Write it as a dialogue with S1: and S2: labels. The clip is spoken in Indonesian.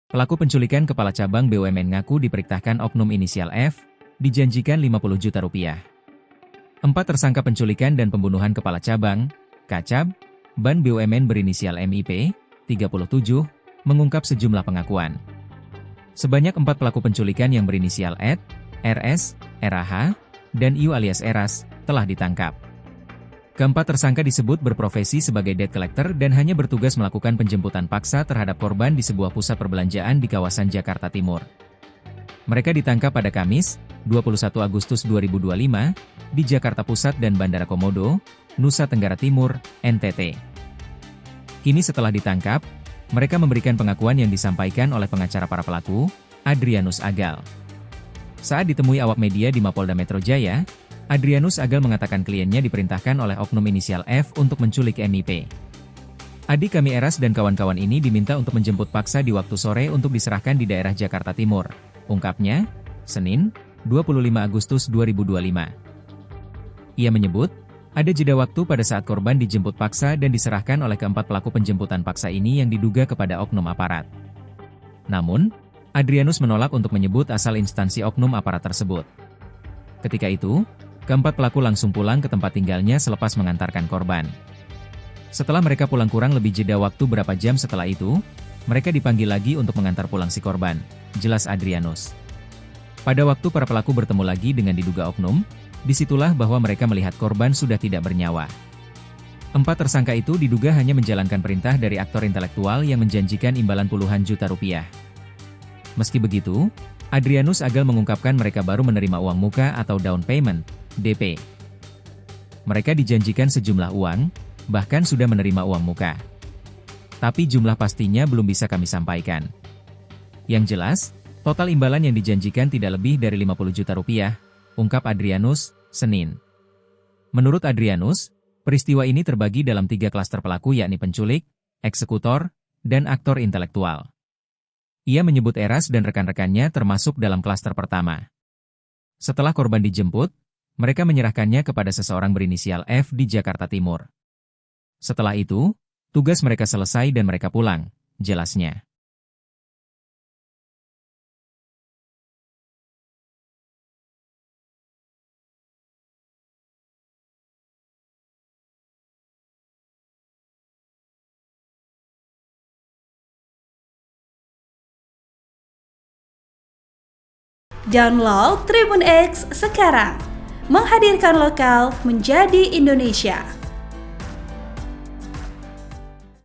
S1: Pelaku penculikan kepala cabang BUMN ngaku diperintahkan oknum inisial F, dijanjikan 50 juta rupiah. 4 tersangka penculikan dan pembunuhan kepala cabang, Kacab, Ban BUMN berinisial MIP, 37, mengungkap sejumlah pengakuan. Sebanyak 4 pelaku penculikan yang berinisial Ed, RS, RAH, dan IU alias Eras, telah ditangkap. Keempat tersangka disebut berprofesi sebagai debt collector dan hanya bertugas melakukan penjemputan paksa terhadap korban di sebuah pusat perbelanjaan di kawasan Jakarta Timur. Mereka ditangkap pada Kamis, 21 Agustus 2025, di Jakarta Pusat dan Bandara Komodo, Nusa Tenggara Timur, NTT. Kini setelah ditangkap, mereka memberikan pengakuan yang disampaikan oleh pengacara para pelaku, Adrianus Agal. Saat ditemui awak media di Mapolda Metro Jaya, Adrianus Agal mengatakan kliennya diperintahkan oleh oknum inisial F untuk menculik MIP. Adik kami Eras dan kawan-kawan ini diminta untuk menjemput paksa di waktu sore untuk diserahkan di daerah Jakarta Timur, ungkapnya, Senin, 25 Agustus 2025. Ia menyebut, ada jeda waktu pada saat korban dijemput paksa dan diserahkan oleh keempat pelaku penjemputan paksa ini yang diduga kepada oknum aparat. Namun, Adrianus menolak untuk menyebut asal instansi oknum aparat tersebut. Ketika itu, keempat pelaku langsung pulang ke tempat tinggalnya selepas mengantarkan korban. Setelah mereka pulang kurang lebih jeda waktu berapa jam setelah itu, mereka dipanggil lagi untuk mengantar pulang si korban, jelas Adrianus. Pada waktu para pelaku bertemu lagi dengan diduga oknum, disitulah bahwa mereka melihat korban sudah tidak bernyawa. 4 tersangka itu diduga hanya menjalankan perintah dari aktor intelektual yang menjanjikan imbalan puluhan juta rupiah. Meski begitu, Adrianus Agal mengungkapkan mereka baru menerima uang muka atau down payment, DP. Mereka dijanjikan sejumlah uang, bahkan sudah menerima uang muka. Tapi jumlah pastinya belum bisa kami sampaikan. Yang jelas, total imbalan yang dijanjikan tidak lebih dari 50 juta rupiah, ungkap Adrianus, Senin. Menurut Adrianus, peristiwa ini terbagi dalam 3 klaster pelaku yakni penculik, eksekutor, dan aktor intelektual. Ia menyebut Eras dan rekan-rekannya termasuk dalam klaster pertama. Setelah korban dijemput, mereka menyerahkannya kepada seseorang berinisial F di Jakarta Timur. Setelah itu, tugas mereka selesai dan mereka pulang, jelasnya.
S2: Download Tribun X sekarang, menghadirkan lokal menjadi Indonesia.